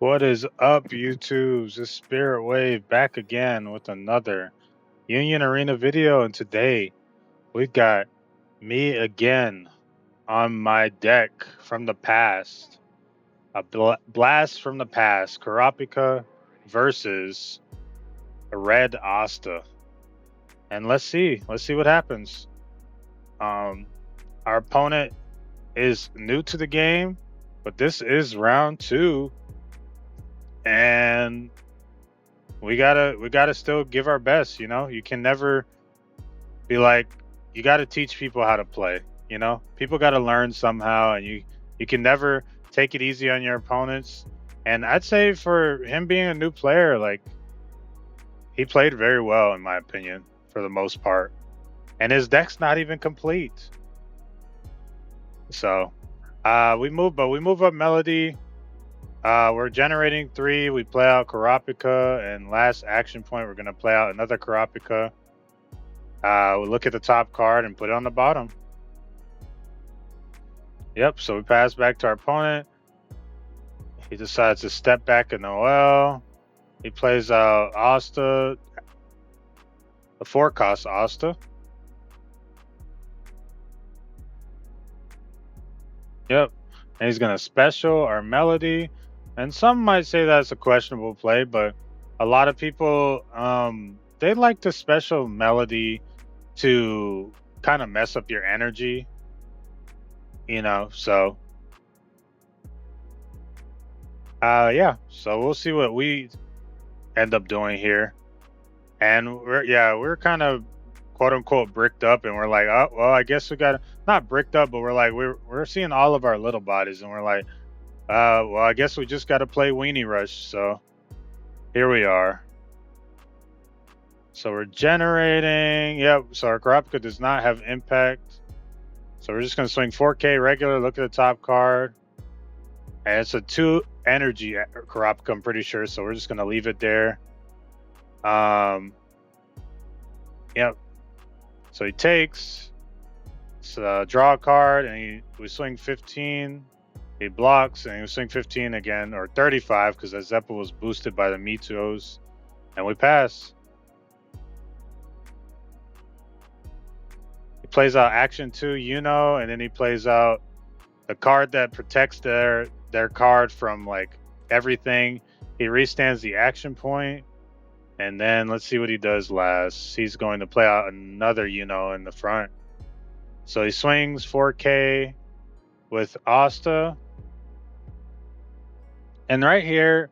What is up, YouTubes? It's Spirit Wave back again with another Union Arena video, and today we got me again on my deck from the past. A blast from the past, Kurapika versus a red Asta. And let's see what happens. Our opponent is new to the game, but this is round 2, and we gotta still give our best. You can never be like, you gotta teach people how to play. People gotta learn somehow, and you can never take it easy on your opponents. And I'd say for him being a new player, like, he played very well in my opinion for the most part, and his deck's not even complete. So we move up Melody. We're generating 3. We play out Kurapika, and last action point, we're gonna play out another Kurapika. We look at the top card and put it on the bottom. Yep, so we pass back to our opponent. He decides to step back in the well. He plays out Asta, the 4-cost Asta. Yep, and he's gonna special our Melody. And some might say that's a questionable play, but a lot of people, they like to special Melody to kind of mess up your energy, so yeah, so we'll see what we end up doing here. And we're kind of quote unquote bricked up, and we're like, oh well, I guess we got not bricked up, but we're like, we're seeing all of our little bodies, and we're like, well, I guess we just got to play Weenie Rush. So here we are. So we're generating. Yep. So our Kurapika does not have impact. So we're just going to swing 4K regular. Look at the top card. And it's a 2 energy Kurapika, I'm pretty sure. So we're just going to leave it there. Yep. So he takes. So draw a card, and we swing 15. He blocks, and he swing 15 again, or 35, because that Zeppo was boosted by the Mitos. And we pass. He plays out action 2, and then he plays out the card that protects their card from like everything. He restands the action point, and then let's see what he does last. He's going to play out another in the front. So he swings 4K with Asta. And right here,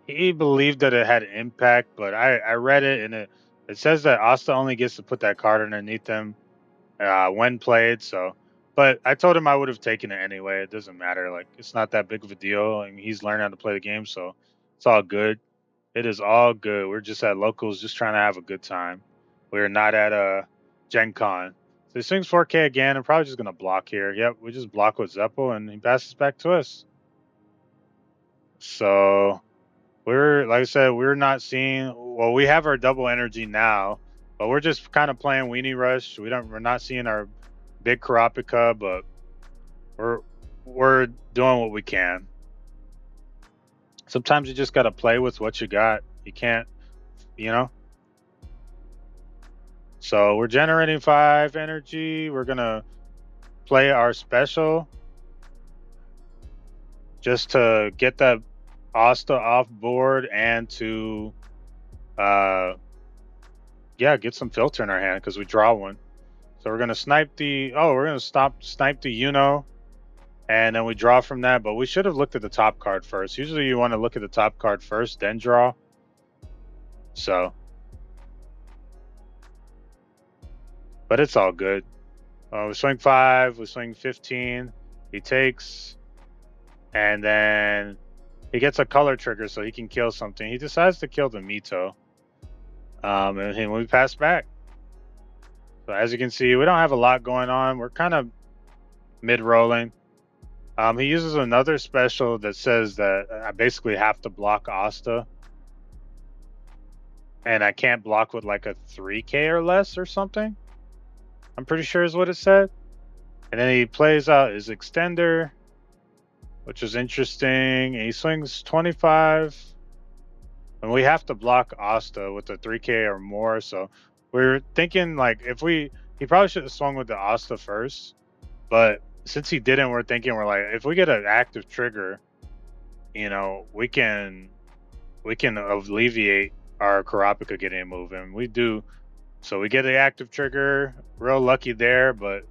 he believed that it had impact, but I read it, and it says that Asta only gets to put that card underneath him when played. So, but I told him I would have taken it anyway. It doesn't matter. Like, it's not that big of a deal, and he's learning how to play the game, so it's all good. It is all good. We're just at locals, just trying to have a good time. We're not at a Gen Con. So he swings 4K again. I'm probably just gonna block here. Yep, we just block with Zeppo, and he passes back to us. So like I said, we're not seeing. Well, we have our double energy now, but we're just kind of playing Weenie Rush. We're not seeing our big Kurapika, but we're doing what we can. Sometimes you just gotta play with what you got. You can't, So we're generating 5 energy. We're gonna play our special just to get that Asta off board and to get some filter in our hand because we draw one. So we're gonna snipe the snipe the and then we draw from that, but we should have looked at the top card first. Usually you want to look at the top card first, then draw. So, but it's all good. We swing 5, we swing 15. He takes, and then he gets a color trigger so he can kill something. He decides to kill the Mito, and we pass back. So as you can see, we don't have a lot going on. We're kind of mid-rolling. He uses another special that says that I basically have to block Asta, and I can't block with like a 3K or less or something. I'm pretty sure is what it said. And then he plays out his extender. which is interesting. He swings 25, and we have to block Asta with a 3K or more. So we're thinking like he probably should have swung with the Asta first, but since he didn't, we're like, if we get an active trigger, we can alleviate our Kurapika getting a move, and we do. So we get the active trigger, real lucky there, but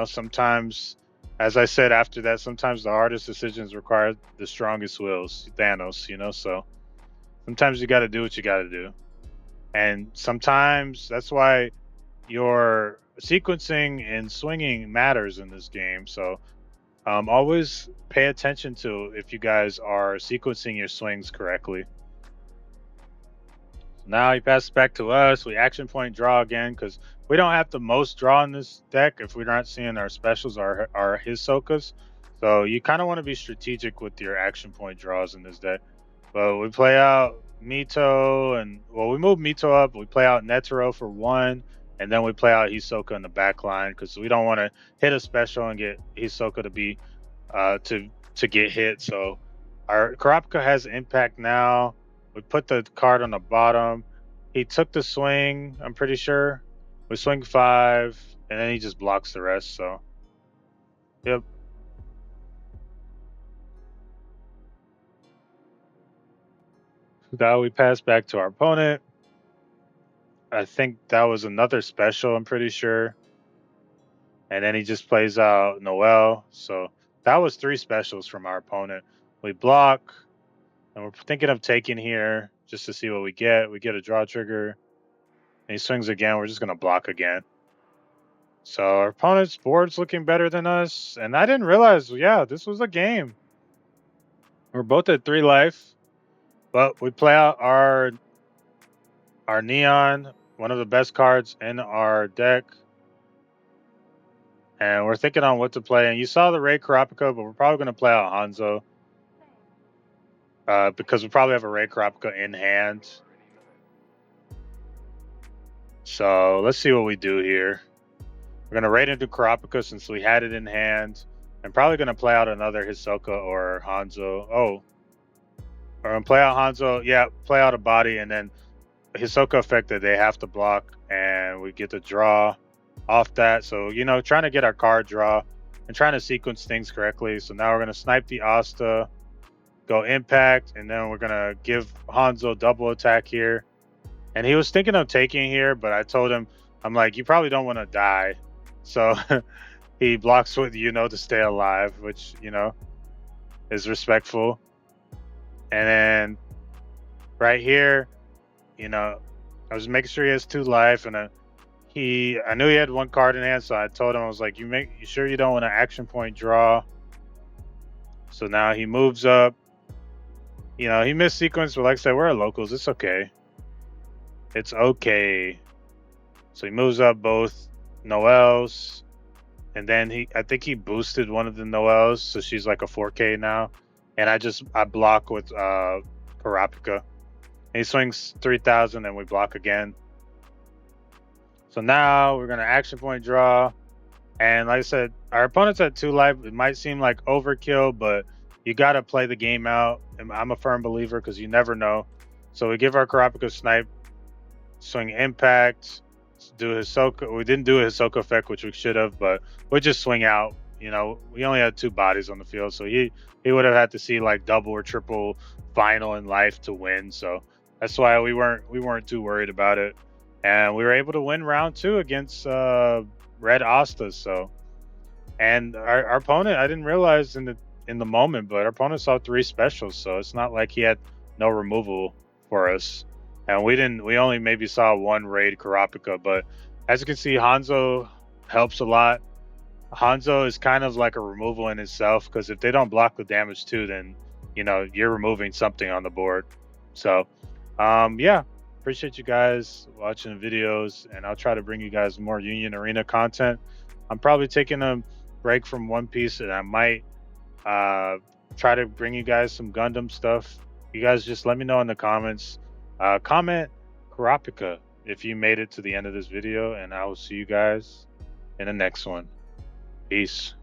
sometimes, as I said after that, sometimes the hardest decisions require the strongest wills, Thanos, so sometimes you got to do what you got to do. And sometimes that's why your sequencing and swinging matters in this game. So always pay attention to if you guys are sequencing your swings correctly. Now he passes back to us. We action point draw again because we don't have the most draw in this deck if we're not seeing our specials or our Hisokas. So you kind of want to be strategic with your action point draws in this deck. But we play out Mito, and we move Mito up. We play out Netero for 1, and then we play out Hisoka in the back line because we don't want to hit a special and get Hisoka to be to get hit. So our Kurapika has impact now. We put the card on the bottom. He took the swing, I'm pretty sure. We swing 5, and then he just blocks the rest. So, yep. Now we pass back to our opponent. I think that was another special, I'm pretty sure. And then he just plays out Noel. So that was 3 specials from our opponent. We block, and we're thinking of taking here just to see what we get. We get a draw trigger, and he swings again. We're just going to block again. So our opponent's board's looking better than us. And I didn't realize, yeah, this was a game. We're both at 3 life, but we play out our Neon, one of the best cards in our deck. And we're thinking on what to play. And you saw the Ray Kurapika, but we're probably going to play out Hanzo. Because we probably have a Ray Kurapika in hand. So let's see what we do here. We're going to raid into Kurapika since we had it in hand. I'm probably going to play out another Hisoka or Hanzo. Oh. We're going to play out Hanzo. Yeah, play out a body, and then Hisoka affected. They have to block, and we get the draw off that. So, trying to get our card draw and trying to sequence things correctly. So now we're going to snipe the Asta, go impact, and then we're going to give Hanzo double attack here. And he was thinking of taking here, but I told him, I'm like, you probably don't want to die. So he blocks with to stay alive, which, is respectful. And then right here, I was making sure he has 2 life, and I knew he had 1 card in hand, so I told him, I was like, you sure you don't want an action point draw? So now he moves up. He missed sequence, but like I said, we're at locals. It's okay. It's okay. So he moves up both Noels, and then I think he boosted one of the Noels, so she's like a 4K now. And I block with Kurapika. And he swings 3,000, and we block again. So now we're gonna action point draw. And like I said, our opponent's at 2 life. It might seem like overkill, but you gotta play the game out. And I'm a firm believer because you never know. So we give our Kurapika snipe, swing impact, do Hisoka. We didn't do a Hisoka effect, which we should have, but we just swing out. We only had 2 bodies on the field, so he would have had to see like double or triple final in life to win. So that's why we weren't too worried about it, and we were able to win round 2 against Red Asta. So, and our opponent, I didn't realize in the moment, but our opponent saw 3 specials, so it's not like he had no removal for us. And we only maybe saw 1 raid Kurapika, but as you can see, Hanzo helps a lot. Hanzo is kind of like a removal in itself, because if they don't block the damage too, then you're removing something on the board. So yeah, appreciate you guys watching the videos, and I'll try to bring you guys more Union Arena content. I'm probably taking a break from One Piece, and I might try to bring you guys some Gundam stuff. You guys just let me know in the comments. Comment Kurapika if you made it to the end of this video, and I will see you guys in the next one. Peace.